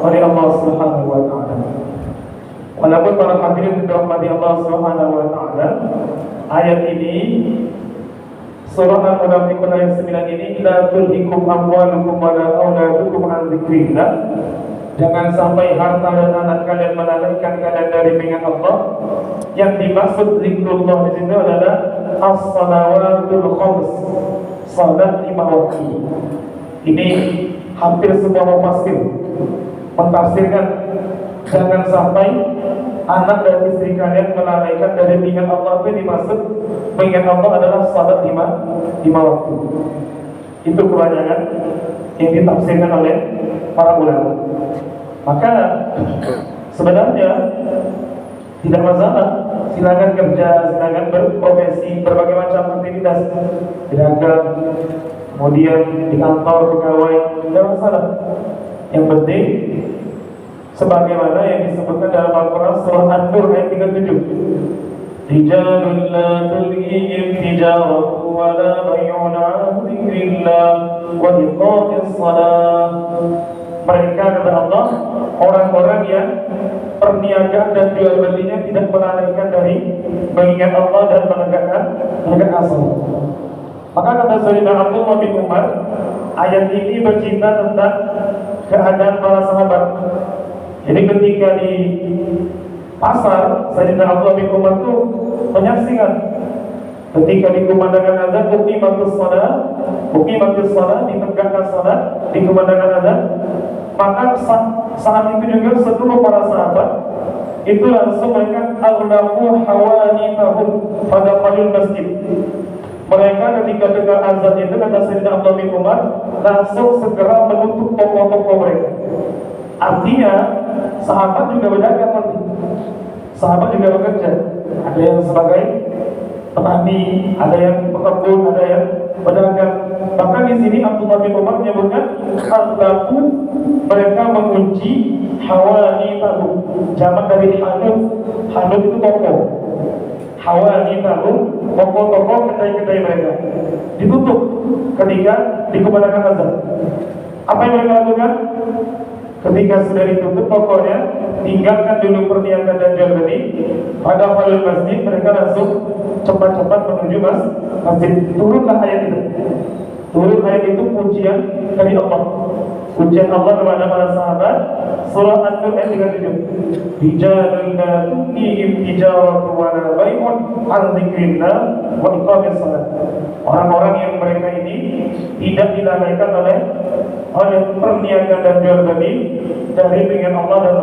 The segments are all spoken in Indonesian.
oleh Allah Subhanahu wa taala. Walaupun para hadirin dirahmati Allah Subhanahu wa taala, ayat ini surah Al-Munafiqun ayat 9 ini, la tulhikum amwalukum wala auladukum an dzikrillah. Jangan sampai harta dan anak kalian melalaikan kalian dari mengingat Allah. Yang dimaksud zikrullah di sini adalah as-salawatul khams, salat 5 waktu. Ini hampir semua mufassir mentafsirkan jangan sampai anak dan istri kalian melalaikan dari mengingat Allah. Itu dimaksud mengingat Allah adalah salat 5 waktu. Itu kebanyakan yang ditafsirkan oleh para ulama. Maka sebenarnya tidak masalah, silakan kerja, silakan berprofesi, berbagai macam aktivitas, berdagang, kemudian di kantor pegawai, tidak masalah. Yang penting sebagaimana yang disebutkan dalam Al-Quran surah An-Nur ayat 37, rijalun la tulhihim tijaratu wa la bay'un 'an dzikrillah wa iqamis shalah. Mereka, kata Allah, orang-orang yang perniagaan dan jual belinya tidak melalaikan dari mengingat Allah dan menegakkan salat. Maka kata Sayyidina Abdullah bin Umar, ayat ini bercerita tentang keadaan para sahabat. Jadi ketika di pasar, Sayyidina Abdullah bin Umar itu menyaksikan ketika dikumandangkan azan, uqimatus shalah, ditegakkan salat, dikumandangkan azan, maka saat itu juga seluruh para sahabat itu langsung mereka aghlabu hawanitahum pada qalil masjid. Mereka ketika dengar azan itu, kata Sayyidina Abdullah bin Umar, langsung segera menutup toko-toko mereka. Artinya sahabat juga berdagang nanti, sahabat juga bekerja. Ada yang sebagai petani, ada yang pekebun, ada yang pedagang. Bahkan di sini Abdullah bin Umar menyebutkan aghlabu, mereka mengunci hawanitahum, jamak dari hanut itu toko. Hawanitahum, toko-toko, kedai-kedai mereka ditutup ketika dikumandangkan azan. Apa yang mereka lakukan? Ketika sudah ditutup tokonya, tinggalkan dulu perniagaan dan jual beli. Pada halul masjid, mereka langsung cepat-cepat menuju masjid. Turunlah ayat itu. Turun ayat itu pujian dari Allah. Pujian Allah kepada para sahabat. Surah An-Nur ayat 37. Rijalun la tulhihim tijaratu wa la bay'un 'an dzikrillah wa iqamis shalah. Orang-orang yang mereka ini tidak dilalaikan oleh perniagaan dan jual beli dari mengingat Allah dan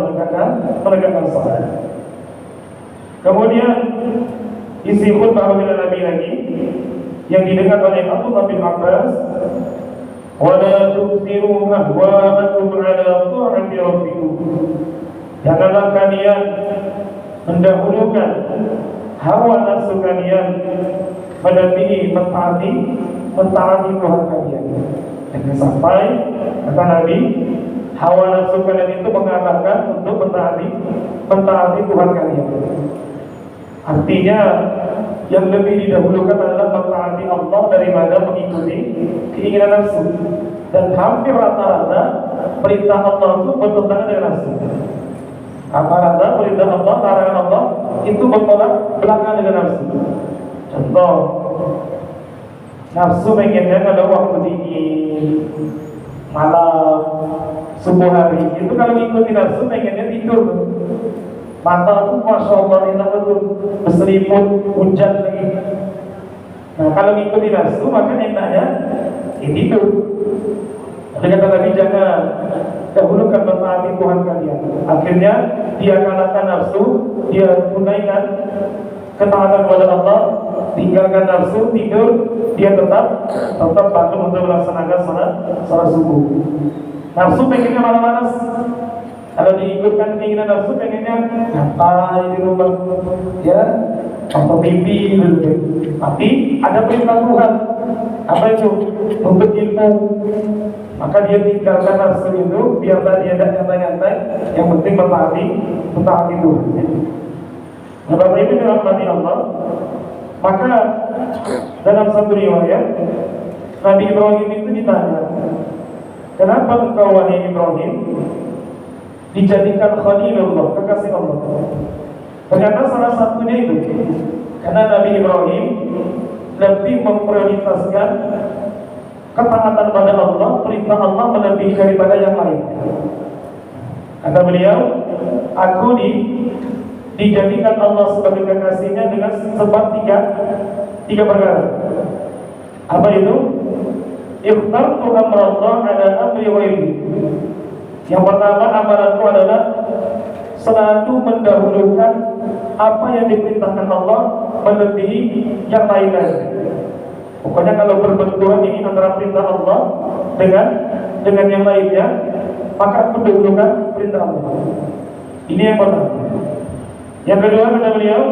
menegakkan salat. Kemudian isi khutbah Nabi lagi yang didengar oleh Abdullah bin Abbas, wala tuksiru ahwa'akum ala ta'ati rabbikum. Janganlah kalian mendahulukan hawa nafsu kalian melebihi mentaati Tuhan kalian. Jangan sampai, kata Nabi, hawa nafsu kalian itu mengalahkan untuk mentaati Tuhan kalian. Artinya yang lebih didahulukan adalah mentaati Allah daripada mengikuti keinginan nafsu. Dan hampir rata-rata perintah Allah itu bertentangan dengan nafsu. Rata-rata perintah Allah, larangan Allah itu bertolak belakang dengan nafsu. Contoh, nafsu pengennya pada waktu dingin, malam, subuh hari. Itu kalau ngikuti nafsu pengennya tidur. Mata itu Masya Allah enak betul, berselimut, hujan lagi. Nah kalau ngikuti nafsu maka enaknya tidur. Tapi kata Nabi, jangan dahulukan mentaati Tuhan kalian. Akhirnya dia kalahkan nafsu, dia tunaikan ketaatan kepada Allah, tinggalkan nafsu, tidur, dia tetap bangun untuk melaksanakan salat subuh. Nafsu pengennya malas-malas. Kalau diikutkan keinginan nafsu pengennya ngapain di rumah, ya, atau mimpi gitu. Tapi ada perintah Tuhan, apa itu? Untuk ilmu. Maka dia tinggalkan nafsu itu, biar dia tidak nyantai-nyantai. Yang penting mentaati Tuhan. Nah, Bapak Ibu dirahmati Allah. Maka dalam satu riwayat Nabi Ibrahim itu ditanya, kenapa engkau wahai Ibrahim dijadikan Khalilullah, kekasih Allah. Ternyata salah satunya itu karena Nabi Ibrahim lebih memprioritaskan ketaatan pada Allah, perintah Allah melebihi daripada yang lain. Kata beliau, aku dijadikan Allah sebagai kekasihnya dengan sebab tiga perkara. Apa itu? Ikhtartu amrallah ala amri ghairi. Yang pertama, amalanku adalah selalu mendahulukan apa yang diperintahkan Allah melebihi yang lain-lain. Pokoknya kalau berbenturan ini antara perintah Allah dengan yang lainnya, maka aku dahulukan perintah Allah. Ini yang pertama. Yang kedua, kata beliau,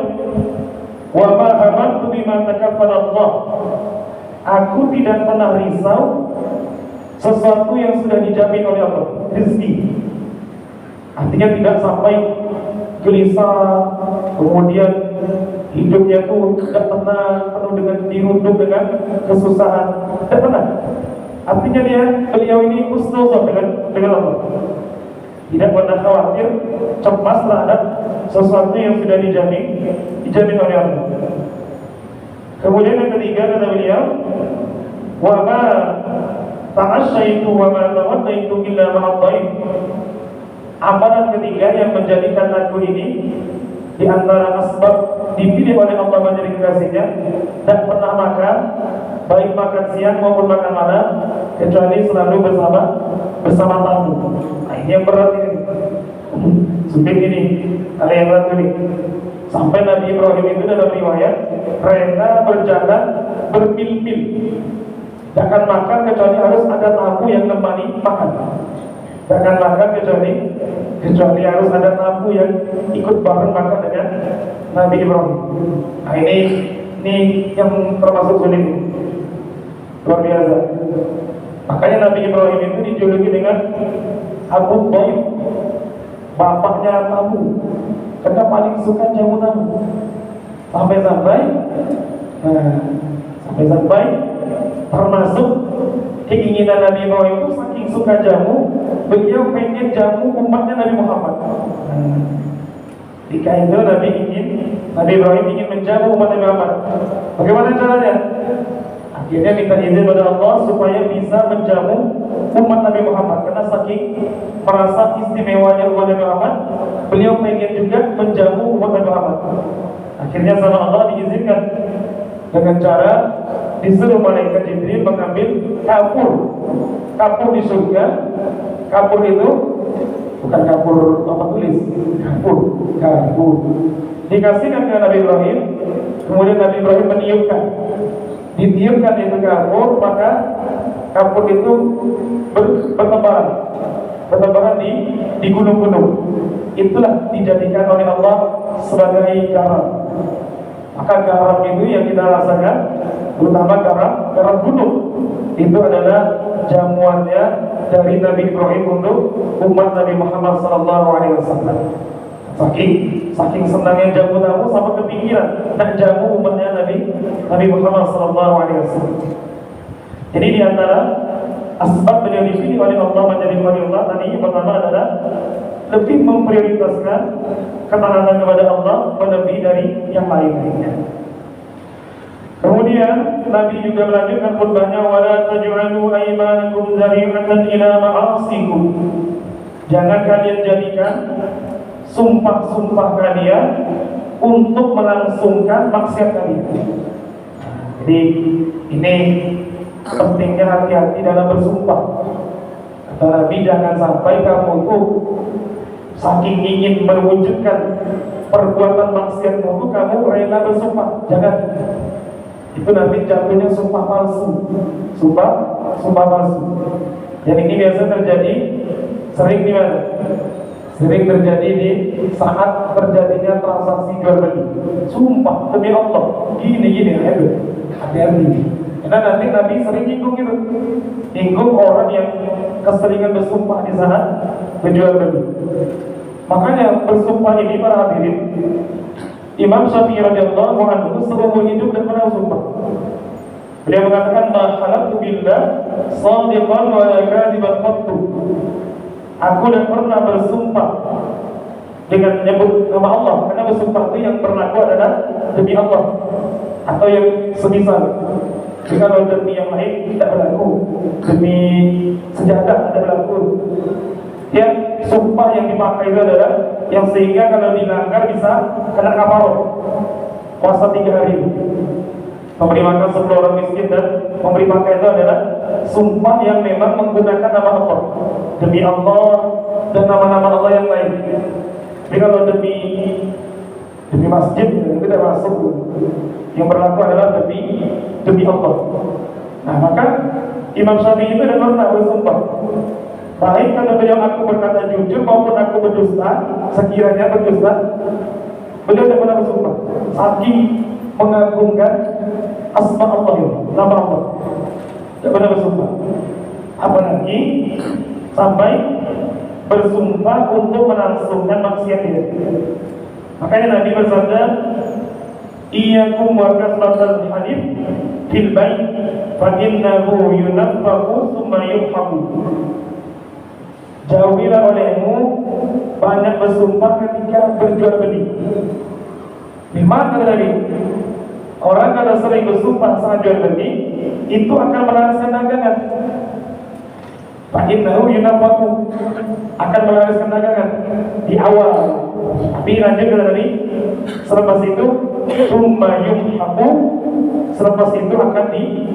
wa ma hamantu bima takaffala Allah. Aku tidak pernah risau sesuatu yang sudah dijamin oleh Allah, rezeki. Artinya tidak sampai gelisah, kemudian hidupnya tuh tidak tenang, penuh dengan dirundung dengan kesusahan. Tidak pernah. Artinya beliau ini husnuzon dengan Allah. Tidak pernah khawatir, cemas terhadap sesuatu yang sudah dijamin oleh Allah. Kemudian yang ketiga, kata beliau, wa ma ta'asyaitu wa ma tawaddaitu illa ma'adhaif. Amalan ketiga yang menjadikan aku ini di antara asbab dipilih oleh Allah menjadi kekasihnya, dan pernah makan, baik makan siang maupun makan malam, kecuali selalu bersama tamu. Nah, ini yang berat ini. Sumpit ini, ada yang berat ini. Sampai Nabi Ibrahim itu dalam riwayat, rela berjalan bermil-mil, jangan makan kecuali harus ada tamu yang menemani makan. Jangan makan kecuali harus ada tamu yang ikut bareng makan dengan Nabi Ibrahim. Nah, ini yang termasuk sulit, luar biasa. Makanya Nabi Ibrahim itu dijuluki dengan Abu Dhaif, bapaknya tamu, karena paling suka jamu tamu. Sampai-sampai termasuk keinginan Nabi Ibrahim itu saking suka jamu, beliau pengen jamu umatnya Nabi Muhammad. Ketika itu Nabi Ibrahim ingin menjamu umat Nabi Muhammad. Bagaimana caranya? Akhirnya minta izin pada Allah supaya bisa menjamu umat Nabi Muhammad. Karena saking merasa istimewanya umat Nabi Muhammad, beliau pengen juga menjamu umat Nabi Muhammad. Akhirnya sama Allah diizinkan dengan cara disuruh malaikat Jibril mengambil kapur di surga. Kapur itu bukan kapur apa tulis, kapur dikasihkan ke Nabi Ibrahim. Kemudian Nabi Ibrahim ditiupkan itu kapur, maka kapur itu bertebaran di gunung-gunung. Itulah dijadikan oleh Allah sebagai garam. Maka garam itu yang kita rasakan, terutama garam gunung, itu adalah jamuannya dari Nabi Ibrahim untuk umat Nabi Muhammad SAW. Saking senangnya jamu tamu sampai kepikiran nak jamu umatnya Nabi Muhammad SAW. Jadi di antara asbab beliau dipilih oleh Allah menjadi waliullah tadi, yang pertama adalah lebih memprioritaskan ketaatan kepada Allah melebihi dari yang lain-lainnya. Kemudian Nabi juga melanjutkan khutbahnya, wala taj'alu aymanakum zari'atan ila ma'asikum. Jangan kalian jadikan sumpah-sumpah kalian untuk melangsungkan maksiat kalian. Jadi ini pentingnya hati-hati dalam bersumpah. Kata Nabi, jangan sampai kamu tuh saking ingin mewujudkan perbuatan maksiatmu itu kamu rela bersumpah. Jangan. Itu nanti jatuhnya sumpah palsu. Sumpah palsu. Dan ini biasa terjadi sering di mana? Sering terjadi di saat terjadinya transaksi jual beli. Sumpah demi Allah, gini, hati-hati. Karena nanti Nabi sering nyinggung orang yang keseringan bersumpah di saat berjual beli. Makanya bersumpah ini, para hadirin, Imam Syafi'i radhiyallahu anhu seumur hidup dan pernah bersumpah. Beliau mengatakan, ma halatu billah shadiqan wa la kadhiban qattu. Aku dan pernah bersumpah dengan menyebut nama Allah, karena bersumpah itu yang berlaku adalah demi Allah atau yang semisal. Kalau demi yang lain tidak berlaku, demi sejadah tidak berlaku. Ya, sumpah yang dipakai itu adalah yang sehingga kalau dilanggar bisa kena kafarah puasa 3 hari, memberi makan 10 orang miskin, dan memberi makan itu adalah sumpah yang memang menggunakan nama Allah, demi Allah dan nama-nama Allah yang lain. Tapi kalau demi masjid itu tidak masuk. Yang berlaku adalah demi Allah. Nah, maka Imam Syafi'i itu adalah pernah bersumpah, baik kata beliau aku berkata jujur maupun aku berdusta, sekiranya berdusta, beliau tidak pernah bersumpah. Saking mengagungkan asma Allah, nama Allah, tidak pernah bersumpah. Apalagi sampai bersumpah untuk melangsungkan maksiat itu. Makanya Nabi bersabda, iyyakum wa kasratal hadith fil bait fa innahu yunaffaqu thumma yumhaqu. Jauhilah olehmu banyak bersumpah ketika berjual beli. Di mana tadi? Orang kalau sering bersumpah saat jual beli, itu akan melariskan dagangan. Fa innahu yunaffaqu, akan melariskan dagangan di awal. Tapi lanjut ke tadi, selepas itu summa yumhaqu, selepas itu akan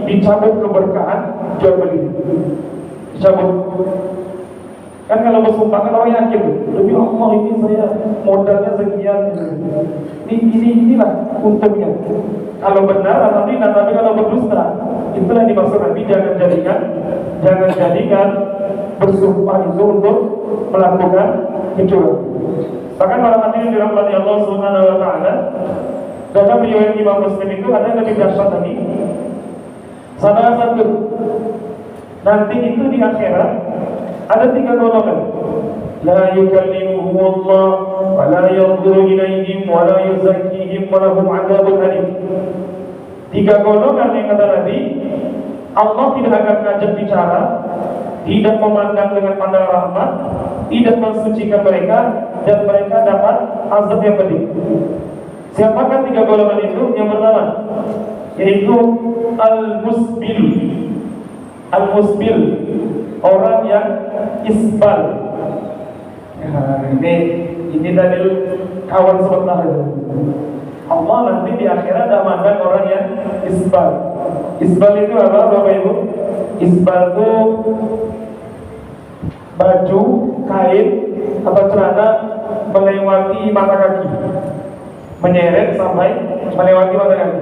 dicabut keberkahan jual beli. Dicabut. Kan kalau bersumpah kan orang yakin, demi Allah ini saya modalnya sekian, inilah untungnya. Kalau benar alhamdulillah, tapi kalau berdusta, itulah yang dimaksud Nabi, jangan jadikan bersumpah itu untuk melakukan kecurangan. Bahkan para hadirin dirahmati Allah Subhanahu wa taala, dalam riwayat Imam Muslim itu ada yang lebih dahsyat lagi. Salah satu nanti itu di akhirat ada 3 golongan. La yukallimuhum Allah wa la yanzuru ilaihim wa la yuzakkihim wa lahum 'adzabun alim. 3 golongan yang kata Nabi, Allah tidak akan ngajak bicara, tidak memandang dengan pandangan rahmat, tidak mensucikan mereka, dan mereka dapat azab yang pedih. Siapakah 3 golongan itu? Yang pertama yaitu al-musbil. Al-musbil, orang yang isbal. Ini dalil kawan sebentar. Allah nanti di akhirat tidak mandang orang yang isbal. Isbal itu apa, Bapak Ibu? Isbal itu baju, kain, atau celana melewati mata kaki, menyeret sampai melewati mata kaki.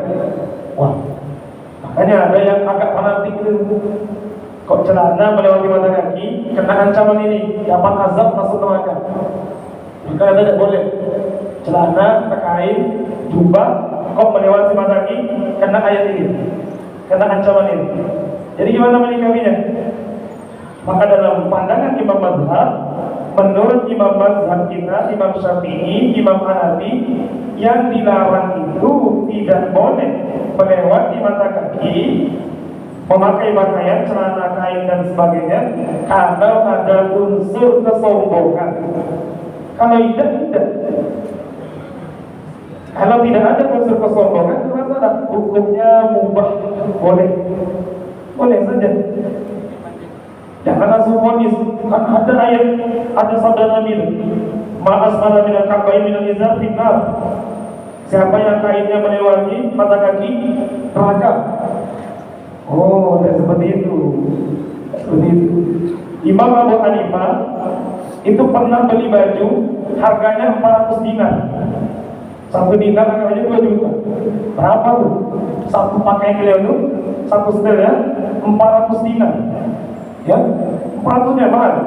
Wah, makanya ada yang agak fanatik itu. Kok celana melewati mata kaki, kena ancaman ini, dapat azab masuk neraka. Maka ada tidak boleh. Celana, kain, jubah, kok melewati mata kaki, kena ayat ini, kena ancaman ini. Jadi gimana menyikapinya? Maka dalam pandangan Imam Mazhab, menurut Imam Mazhab kita, Imam Syafi'i, Imam Hanafi, yang dilarang itu tidak boleh melewati mata kaki, memakai pakaian, celana, kain dan sebagainya, kalau ada unsur kesombongan. Kalau tidak. Kalau tidak ada unsur kesombongan, masalah hukumnya mubah, boleh saja. Jangan langsung vonis. Kan ada ayat, ada sabda Nabi, ma'asfala minal ka'bayn minal izar finnar. Siapa yang kainnya melewati mata kaki, neraka. Oh, tidak seperti itu. Imam Abu Hanifah itu pernah beli baju harganya 400 dinar. 1 dinar harganya 2 juta. Berapa tuh? Satu pakaian beliau itu, satu setel ya, 400 dinar. Ya, 400-nya mahal.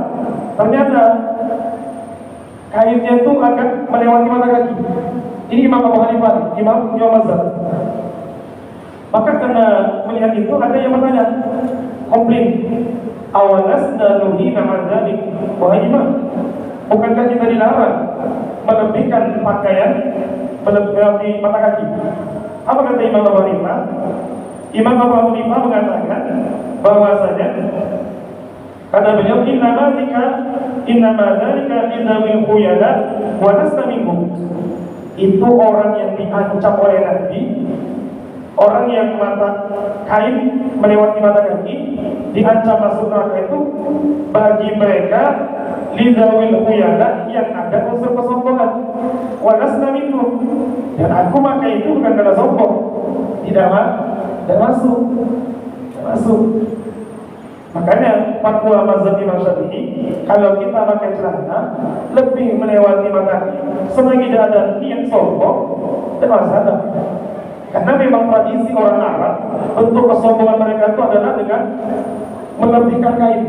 Ternyata kainnya itu akan melewati mata kaki. Ini Imam Abu Hanifah, Imam Mazhab. Maka karena melihat itu ada yang bertanya, komplain, awalasna nuhina an dzalik. Wahai imam, bukankah kita dilarang melebihkan pakaian melewati mata kaki? Apa kata Imam Abu Hanifah? Imam Abu Hanifah mengatakan bahwasanya kata beliau, inna dzalika innama dzalika lidzawil khuyala wa lasta minhum. Itu orang yang diancam oleh Nabi, orang yang mata kain melewati mata kaki, diancam masuk neraka itu bagi mereka lidzawil khuyala yang ada unsur kesombongan. Wa lasta minhum, dan aku maka itu bukan karena sombong, tidak masuk. Makanya fatwa mazhab Imam Syafi'i, kalau kita pakai celana lebih melewati mata kaki, selagi tidak ada niat sombong, tidak masalah. Karena memang tradisi orang Arab, bentuk kesombongan mereka itu adalah dengan melebihkan kain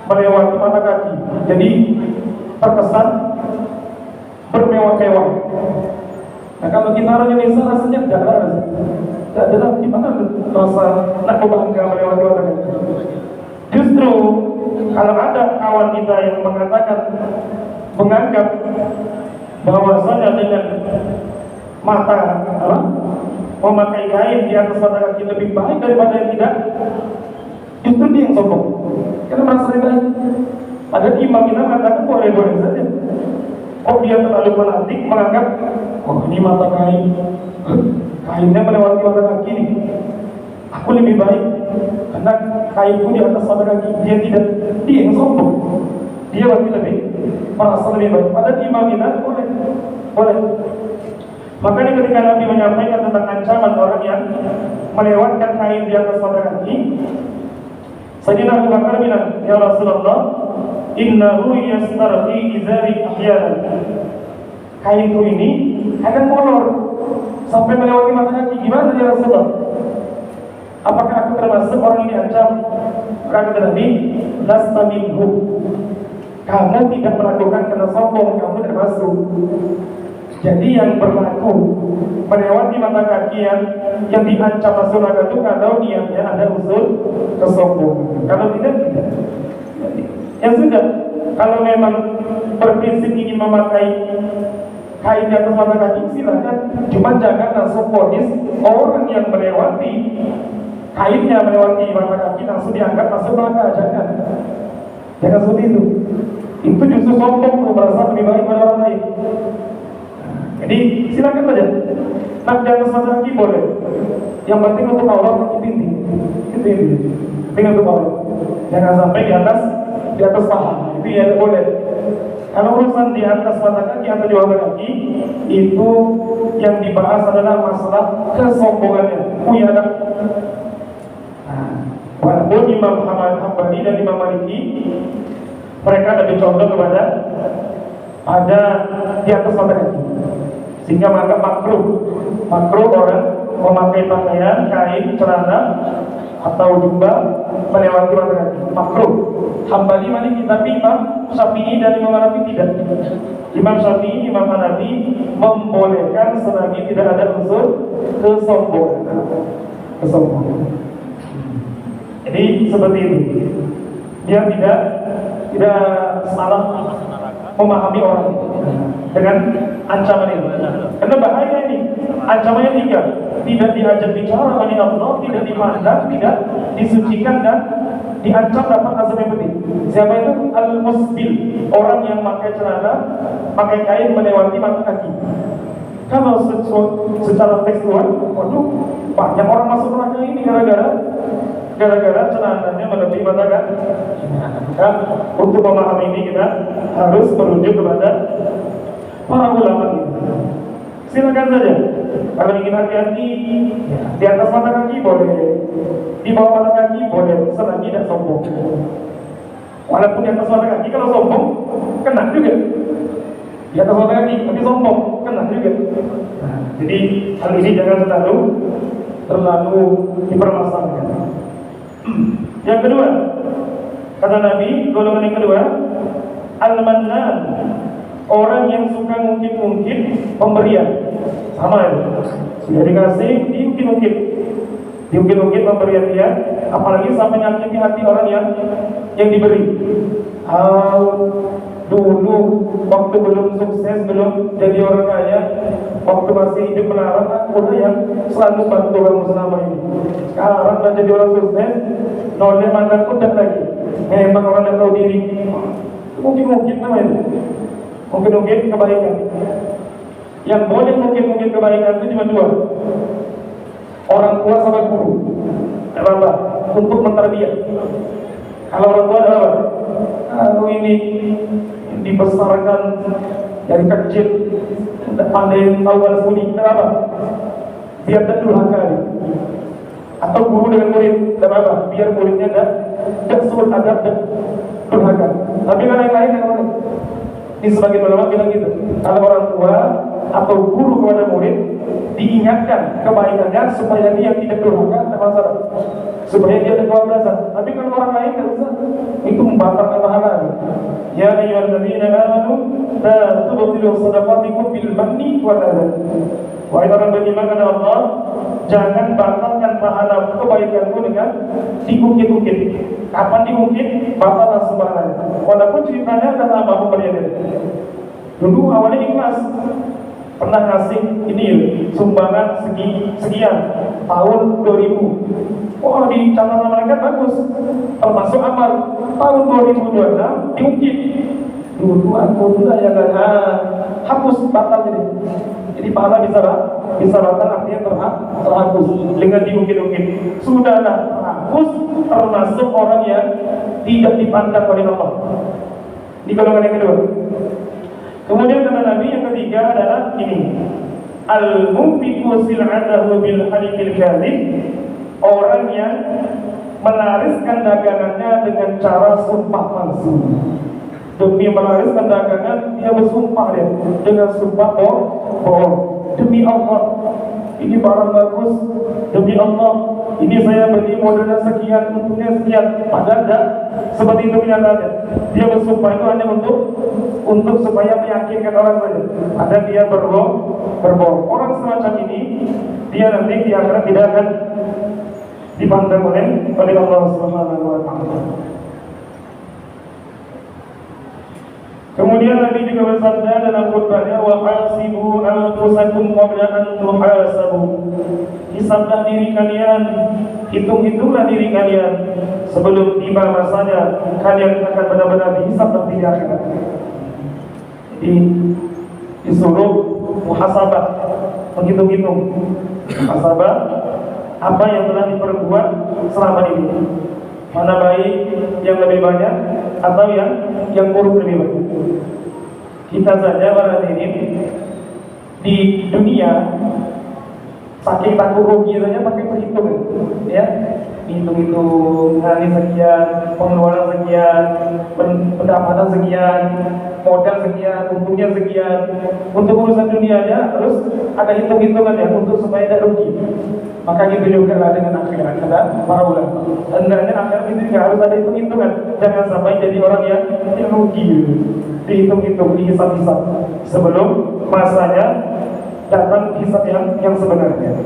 melewati mata kaki. Jadi terkesan bermewah-mewah. Nah kalau kita orang Indonesia rasanya tidak ada gimana rasa nak bangga melewati mata kaki. Justru kalau ada kawan kita yang menganggap bahwasanya dengan mata memakai kain di atas mata kaki lebih baik daripada yang tidak, justru dia yang sombong karena merasa lebih baik. Ada imam kita mengatakan boleh-boleh saja. Oh dia terlalu fanatik menganggap ini mata kainnya melewati mata kaki nih, aku lebih baik karena kainku di atas mata kaki. Dia yang sombong, dia lebih merasa lebih baik. Padahal imam kita boleh. Makanya ketika Nabi menyampaikan tentang ancaman orang yang melewatkan kain di atas mata kaki, Sayyidina Abu Bakar bilang, ya Rasulullah, innahu yastarqi izari ahyanan. Kainku ini akan molor sampai melewati mata kaki. Gimana ya Rasulullah? Apakah aku termasuk orang yang diancam? Kata Nabi, lasta minhu. Kamu tidak melakukan karena sombong, kamu termasuk. Jadi yang berlaku melewati mata kaki yang diancam masuk neraka itu kalau niatnya ada unsur kesombongan. Kalau tidak. Ya sudah. Kalau memang berprinsip ingin memakai kain di atas mata kaki, silakan. Cuma jangan langsung vonis orang yang melewati kainnya melewati mata kaki langsung dianggap masuk neraka. Jangan seperti itu. Itu justru sombong, merasa lebih baik pada orang lain. Jadi silakan saja. Nak di atas mata kaki boleh. Yang penting untuk Allah itu inti. Penting untuk Allah. Jangan sampai di atas paha. Itu ya boleh. Kalau urusan di atas mata kaki atau di bawah mata kaki, itu yang dibahas adalah masalah kesombongannya. Khuyala. Walaupun Imam Hambali dan Imam Maliki mereka lebih condong kepada ada di atas mata kaki, sehingga menganggap makruh orang memakai pakaian kain celana atau jubah melewati mata kaki, makruh. Hambali Maliki, tapi Imam Syafi'i dan Imam Hanafi tidak. Imam Syafi'i, Imam Hanafi membolehkan selagi tidak ada unsur kesombongan. Jadi seperti itu. Dia tidak salah memahami orang dengan ancaman itu. Karena bahaya ini. Ancamannya 3. Tidak diajak bicara oleh Allah, tidak dipandang, tidak disucikan, dan diancam dapat azab yang pedih. Siapa itu? Al-musbil, orang yang pakai celana, pakai kain melewati mata kaki. Kalau secara tekstual, waduh, banyak orang masuk neraka ini gara-gara celananya melebihi mata kaki. Untuk memahami ini kita harus merujuk kepada para ulama ini. Silakan saja. Kalau ingin hati-hati, di atas mata kaki boleh, di bawah mata kaki boleh, selagi tidak sombong. Walaupun di atas mata kaki, kalau sombong kena juga. Di atas mata kaki, tapi sombong kena juga. Jadi hal ini jangan terlalu dipermasalahkan. Yang kedua, kata Nabi, golongan yang kedua, al-mannan, orang yang suka ngungkit-ngungkit pemberian. Sama ya, sudah dikasih, diungkit-ungkit pemberian dia, apalagi sampai nyakiti hati orang yang diberi. Dulu waktu belum sukses, belum jadi orang kaya, waktu masih hidup melarat, aku yang selalu bantu kamu selama ini. Sekarang sudah jadi orang sukses, nolnya mandang udah lagi. Memang orang yang tahu diri. mungkin namanya. Mungkin kebaikan. Yang boleh mungkin kebaikan itu cuma dua. Orang tua sama guru. Apa? Untuk menterbiah. Kalau orang tua adalah aku ini dibesarkan dari kecil, pandai tahu balas budi, apa? Biar tak durhaka dia. Atau guru dengan murid, apa? Biar muridnya tak suul adab dan durhaka. Tapi kalau yang lain apa? Ini sebagian ulama bilang gitu. Kalau orang tua atau guru kepada murid diingatkan kebaikannya supaya dia tidak durhaka, tak masalah. Supaya dia ada kewablasan. Tapi kalau orang lain tak usah, itu membatalkan pahala. Ya ayyuhalladzina amanu la tubtilu shadaqatikum bil manni wal adha. Wahai orang beriman kepada Allah, jangan batalkan pahala kebaikanmu dengan diungkit-ungkit. Kapan diungkit? Batallah sembarangan. Walaupun ceritanya adalah apa pemberian. Dulu awalnya ikhlas, pernah ngasih ini sumbangan sekian tahun 2000. Wah, di catatan mereka bagus, termasuk amal. Tahun 2026 diungkit. Dulu aku yang hapus, batal jadi pahala bisa batal, artinya terhapus dengan diungkit-ungkit. Sudahlah terhapus, termasuk orang yang tidak dipandang oleh Allah. Di golongan yang kedua. Kemudian kata Nabi yang ketiga adalah ini, al-munfiqu sil'atahu bil halifil kadhib, orang yang melariskan dagangannya dengan cara sumpah palsu. Demi melariskan dagangan dia bersumpah dengan sumpah bohong. Demi Allah, ini barang bagus. Demi Allah, ini saya beli modalnya sekian, untungnya sekian. Padahal tidak seperti itu kenyataannya. Dia bersumpah itu hanya untuk supaya meyakinkan orang saja. Padahal dia berbohong. Orang semacam ini, dia nanti di akhirat tidak akan dipandang oleh Allah Subhanahu wa Ta'ala. Kemudian Nabi juga bersabda dalam khutbahnya, wa hasibu anfusakum qabla an tuhasabu. Hisablah diri kalian, hitunglah diri kalian sebelum tiba masanya kalian akan benar-benar dihisab di akhirat. Jadi disuruh muhasabah, menghitung-hitung muhasabah apa yang telah diperbuat selama ini. Mana baik yang lebih banyak atau yang buruk lebih banyak. Kita saja para hadirin di dunia saking takut rugi saja pakai perhitungan, ya, hitung-hitung hari sekian, pengeluaran sekian, pendapatan sekian, modal sekian, untungnya sekian. Untuk urusan dunianya terus ada hitung-hitungan ya untuk supaya tidak rugi. Maka gitu juga lah dengan akhirat, kata para ulama. Hendaknya akhirat itu juga harus ada hitung-hitungan. Jangan sampai jadi orang yang rugi, dihitung-hitung, dihisap-hisap sebelum masanya datang hisab yang sebenarnya.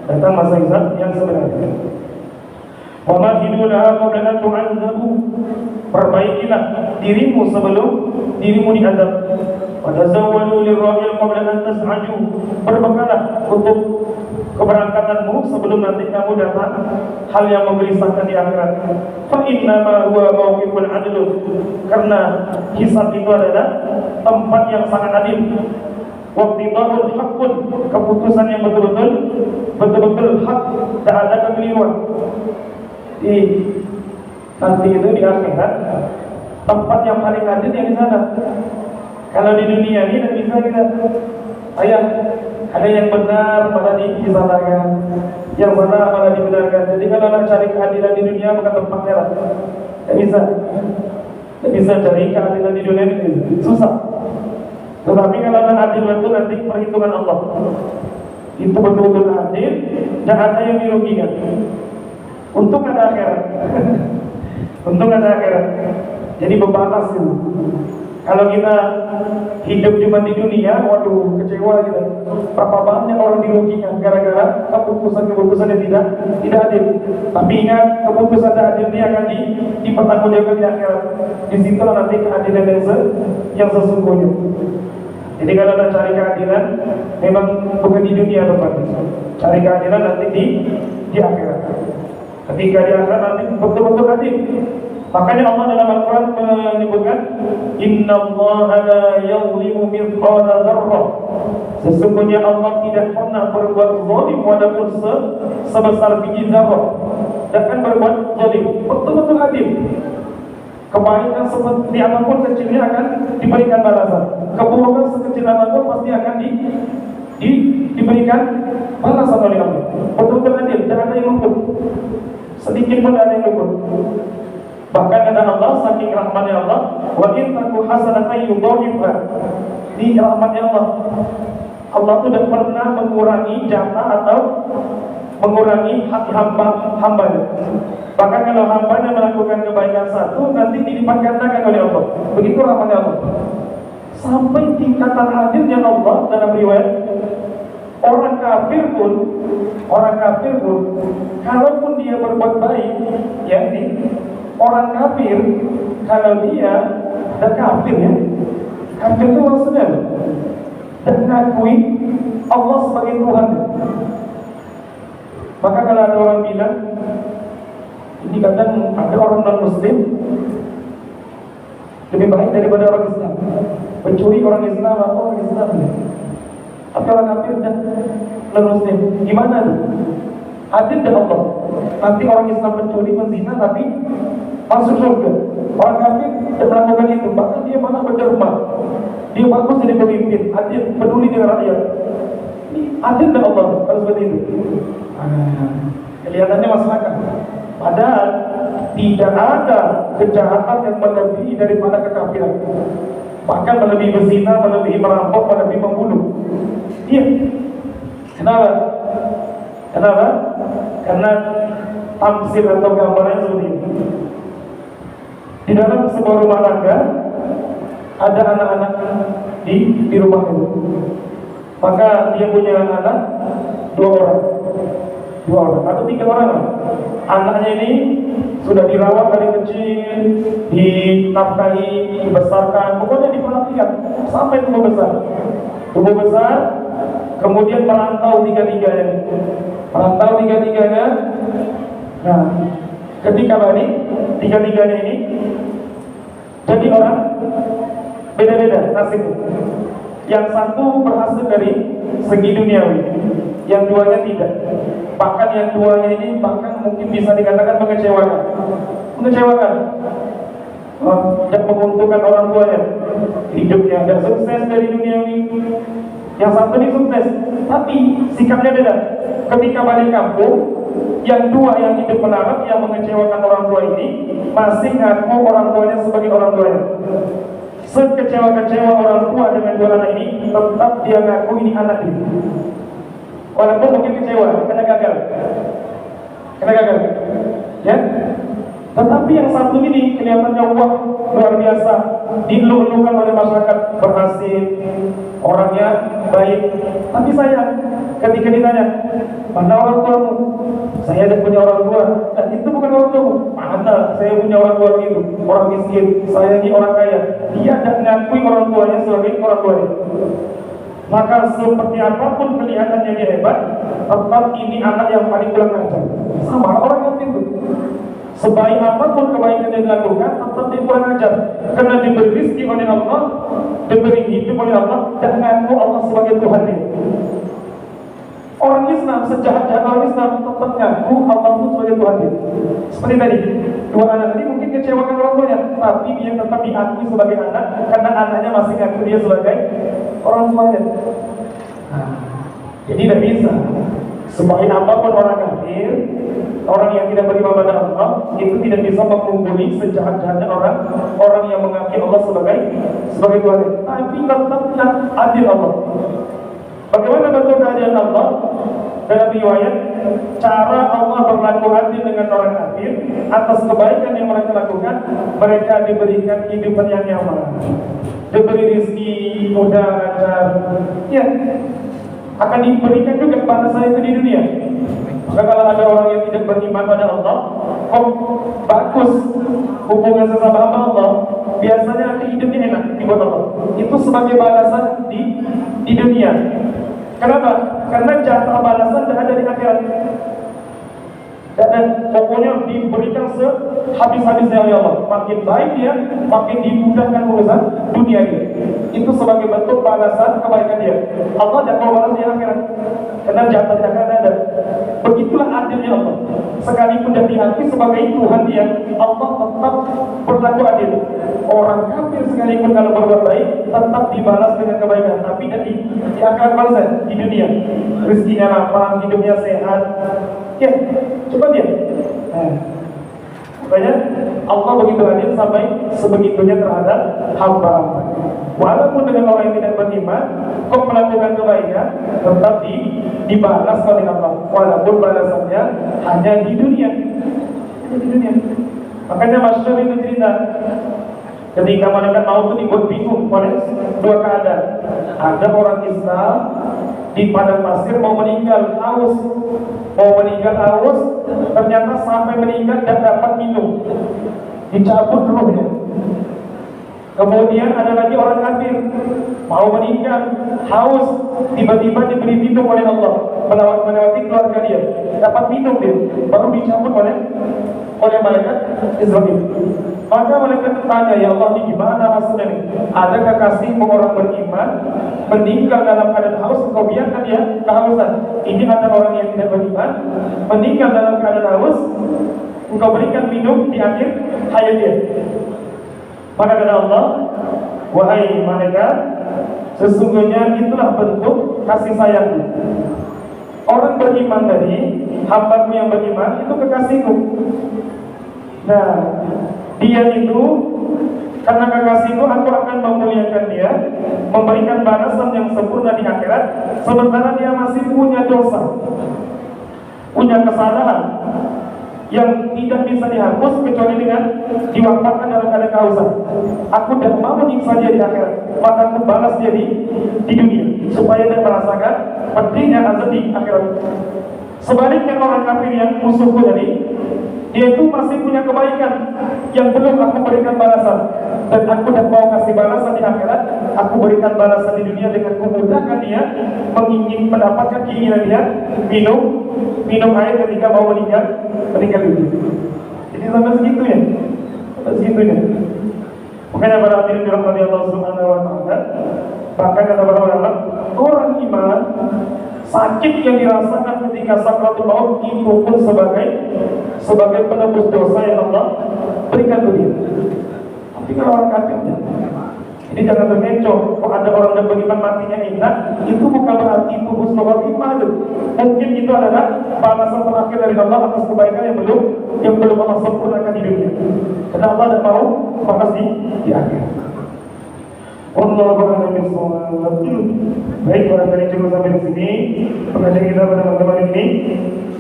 Datang masa hisab yang sebenarnya. Wa mahidu laha qabla an tu'adzabu. Perbaikilah dirimu sebelum dirimu diazab. Wa tazawwadu lirrahil qabla an tas'aju. Berbekalah untuk keberangkatanmu sebelum nanti kamu dapat hal yang menggelisahkan di akhirat. Fa inna ma huwa mawqiful adl. Karena hisab itu adalah tempat yang sangat adil. Waktu bahul hakun, keputusan yang betul-betul hak, tak ada kekeliruan. Nanti itu di akhirat tempat yang paling adil yang di sana. Kalau di dunia ini tidak bisa kita, ada yang benar malah disalahkan, yang salah malah dibenarkan. Jadi kalau nak cari keadilan di dunia bukan tempatnya lah. Tidak bisa cari keadilan di dunia ini, susah. Tetapi kalau adil itu nanti perhitungan Allah itu betul-betul adil, dan ada yang dirugikan. Untung ada akhirat. Untung ada akhirat. Jadi berbatas itu. Kalau kita hidup cuma di dunia, waduh kecewa kita. Berapa banyak orang dirugikan gara-gara keputusan yang tidak adil. Tapi ingat, keputusan tidak adil ini akan dipertanggungjawabkan di akhirat. Di situ nanti keadilan yang sesungguhnya. Jadi kalau nak cari keadilan, memang bukan di dunia tempatnya. Cari keadilan nanti di akhirat. Ketika di akhirat nanti betul-betul adil. Makanya Allah dalam Al-Quran menyebutkan Innallaha la yadhlimu mithqala dzarrah. Sesungguhnya Allah tidak pernah berbuat zalim walaupun sebesar biji zarah. Dan akan berbuat zalim, betul-betul adil. Kebaikan seperti apapun kecilnya akan diberikan balasan. Keburukan sekecil apapun pasti akan diberikan balasan oleh Allah. Betul-betul adil, tidak ada yang luput. Sedikit pun ada yang luput. Bahkan kata Allah, saking rahmatnya Allah, wa in taku hasanatan yudha'ifha. Ini rahmatnya Allah. Allah tidak pernah mengurangi jatah atau mengurangi hak hamba-hambanya. Bahkan kalau hambanya melakukan kebaikan satu, nanti dilipat gandakan oleh Allah. Begitu rahmatnya Allah. Sampai tingkatan adilnya Allah dalam riwayat, orang kafir pun, kalaupun dia berbuat baik, yakni orang kafir, kalau dia dan kafir ya, kafir itu maksudnya dan mengakui Allah sebagai Tuhan. Maka kalau ada orang bilang, ini kadang ada orang non-Muslim lebih baik daripada orang Islam. Pencuri orang Islam atau orang Islam ya? Atau orang kafir dan non-Muslim, gimana tuh? Adil dan Allah. Nanti orang Islam mencuri, menzina, tapi masuk surga. Orang kafir tidak melakukan itu, bahkan dia malah berderma. Dia bagus jadi pemimpin, adil, peduli dengan rakyat. Ini adil dan Allah, kalau seperti itu. Kelihatannya masyarakat. Padahal tidak ada kejahatan yang melebihi daripada kekafiran. Bahkan melebihi berzina, melebihi merampok, melebihi membunuh. Iya. Kenapa? Karena tamsil atau gambarannya seperti ini. Di dalam sebuah rumah tangga ada anak-anak di rumah itu. Maka dia punya anak dua orang atau 3 orang. Anaknya ini sudah dirawat dari kecil, dinafkahi, dibesarkan, pokoknya diperhatikan sampai tumbuh besar. Kemudian merantau tiga-tiganya. Nah, ketika ini tiga-tiganya ini jadi orang beda-beda nasibnya. Yang satu berhasil dari segi duniawi, yang duanya tidak. Bahkan yang duanya ini bahkan mungkin bisa dikatakan mengecewakan. Yang menguntungkan orang tuanya, hidupnya tidak sukses dari duniawi. Yang satu ini sukses, tapi sikapnya beda. Ketika balik kampung, yang dua yang hidup melarat, yang mengecewakan orang tua ini masih ngaku orang tuanya sebagai orang tuanya. Sekecewa-kecewa orang tua dengan dua anak ini, tetap dia ngaku ini anak dia. Walaupun mungkin kecewa, kena gagal, ya. Tetapi yang satu ini kelihatannya wah luar biasa, dielu-elukan oleh masyarakat, berhasil, orangnya baik. Tapi sayang, ketika ditanya, mana orang tuamu? Saya ada punya orang tua. Dan itu bukan orang tuamu. Mana? Saya punya orang tua itu, orang miskin. Saya ini orang kaya. Dia tidak mengakui orang tuanya sebagai orang tuanya. Maka seperti apapun kelihatannya dia hebat, tetap ini anak yang paling kurang ajar. Sama orang yang itu. Sebaik apapun kebaikan yang dilakukan, tetap dia kurang ajar. Karena diberi rezeki oleh Allah, diberi hidup oleh Allah, dan mengaku Allah sebagai Tuhan dia. Orang Islam, sejahat-jahat orang Islam, tetap mengaku Allah itu sebagai Tuhan dia. Seperti tadi, dua anak tadi mungkin kecewakan orang tuanya, tapi dia tetap diakui sebagai anak, karena anaknya masih mengaku dia sebagai orang tuanya. Jadi tidak bisa. Sebaik apapun orang kafir, orang yang tidak beriman pada Allah, itu tidak bisa mengungguli sejahat-jahatnya orang yang mengakui Allah sebagai Tuhan. Tapi tetaplah adil Allah. Bagaimana bentuk keadilan Allah? Dalam riwayat, cara Allah berlaku adil dengan orang kafir atas kebaikan yang mereka lakukan, mereka diberikan kehidupan yang nyaman, diberi rezeki mudah, lancar, ya, akan diberikan juga pada saya itu di dunia. Maka kalau ada orang yang tidak beriman pada Allah, bagus hubungan sesama hamba Allah, biasanya nanti hidupnya enak dibuat Allah. Itu sebagai balasan di dunia. Kenapa? Karena jatah balasan tidak ada di akhirat. Dan pokoknya diberikan sehabis-habisnya oleh Allah. Makin baik dia, makin dimudahkan urusan dunia dia. Itu sebagai bentuk balasan kebaikan dia. Allah dan mau balas di akhirat. Karena jatahnya akan ada. Begitulah adilnya Allah. Sekalipun dan dihakimi sebagai Tuhan dia, Allah tetap berlaku adil. Orang kafir sekalipun kalau berbuat baik, tetap dibalas dengan kebaikan. Tapi di akhirat balasan di dunia, rezekinya lapang, hidupnya sehat. Ya, coba dia. Makanya Allah begitu adil sampai sebegitunya terhadap hamba. Walaupun dengan orang yang tidak beriman, kok melakukan kebaikan, tetap dibalas oleh Allah. Walaupun balasannya hanya di dunia. Makanya masyhur itu cerita, ketika malaikat maut itu dibuat bingung oleh dua keadaan. Ada orang Islam di padang pasir mau meninggal haus, ternyata sampai meninggal dan dapat minum, dicabut ruhnya. Kemudian ada lagi orang kafir mau meninggal haus, tiba-tiba diberi minum oleh Allah, melewati keluarga dia, dapat minum dia, baru dicabut oleh malaikat Israfil. Maka malaikat bertanya, ya Allah, ini gimana maksudnya ini? Adakah kasihmu orang beriman meninggal dalam keadaan haus, engkau biarkan dia kehausan? Ini ada orang yang tidak beriman meninggal dalam keadaan haus, engkau berikan minum di akhir hayat dia. Maka kata Allah, wahai malaikat, sesungguhnya itulah bentuk kasih sayangku. Orang beriman tadi, hambaku yang beriman, itu kekasihku. Nah, dia itu, karena kekasihku, aku akan memuliakan dia, memberikan balasan yang sempurna di akhirat, sementara dia masih punya dosa, punya kesalahan yang tidak bisa dihapus kecuali dengan diwafatkan dalam keadaan kehausan. Aku tidak mau menyiksa dia di akhirat, maka aku balas dia di dunia supaya dia merasakan pedihnya azab di akhirat. Sebaliknya orang kafir yang musuhku tadi, dia itu masih punya kebaikan yang belum aku berikan balasan, dan aku tidak mau kasih balasan di akhirat. Aku berikan balasan di dunia dengan memudahkan dia mendapatkan keinginan dia, minum air ketika mau meninggal dunia. Jadi sampai segitunya. Makanya para hadirin dirahmati Allah Subhanahu wa taala, bahkan kata para ulama, orang iman sakit yang dirasakan ketika sakratul maut itu pun sebagai penebus dosa yang Allah berikan ke dia. Tapi kalau orang kafirnya, ini jangan terkecoh. Kok ada orang yang beriman matinya indah, itu bukan berarti itu husnul khotimah. Mungkin itu adalah balasan terakhir dari Allah atas kebaikan yang belum Allah sempurnakan di dunia. Karena Allah tidak mau balas di akhir. Wallahu a'lam bishawab. Baik, barangkali cukup sampai di sini pengajian kita pada malam ini.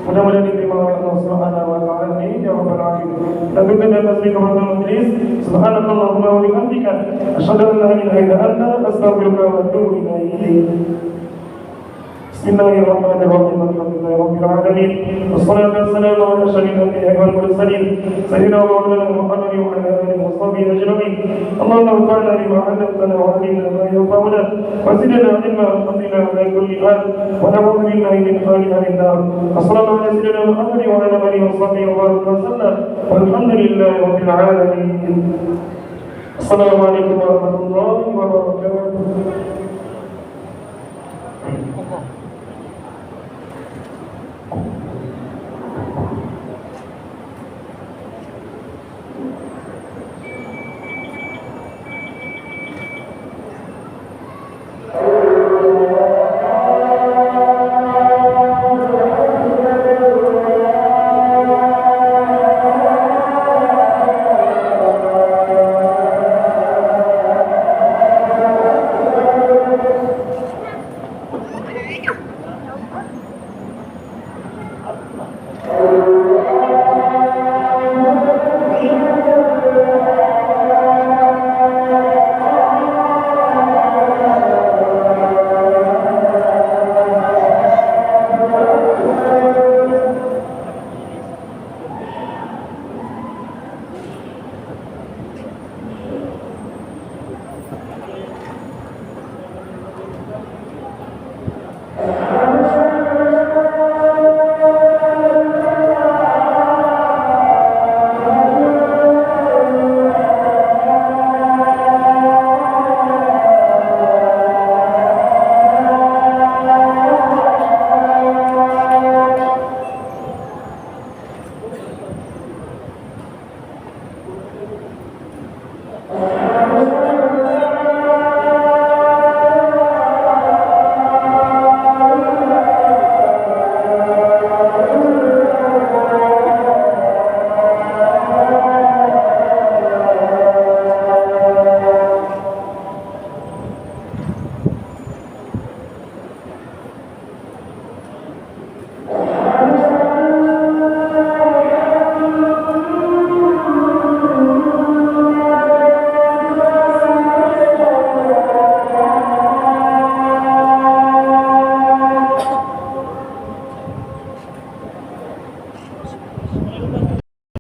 Mudah-mudahan diterima oleh Allah Subhanahu wa taala. Amin ya rabbal alamin. Dan kita dapat kepada majelis. Subhanallahumma wa bihamdika, asyhadu an la ilaha illa anta, astaghfiruka wa atubu ilaik. Bismillahirrahmanirrahim. Alhamdulillahi rabbil alamin. Wassalatu wassalamu ala asyrafil anbiya'i wal mursalin, sayyidina wa maulana Muhammadin wa ala alihi wa sahbihi ajma'in. Allahumma anfa'na bima 'allamtana wa 'allimna ma yanfa'una wa zidna 'ilman wa ala kulli hal wa na'udzu billahi min hali ahli an-nar. Sallallahu alaihi wa sallam Muhammadin wa ala alihi wa sahbihi wa sallam. Walhamdulillahi rabbil alamin. Assalamualaikum warahmatullahi wabarakatuh.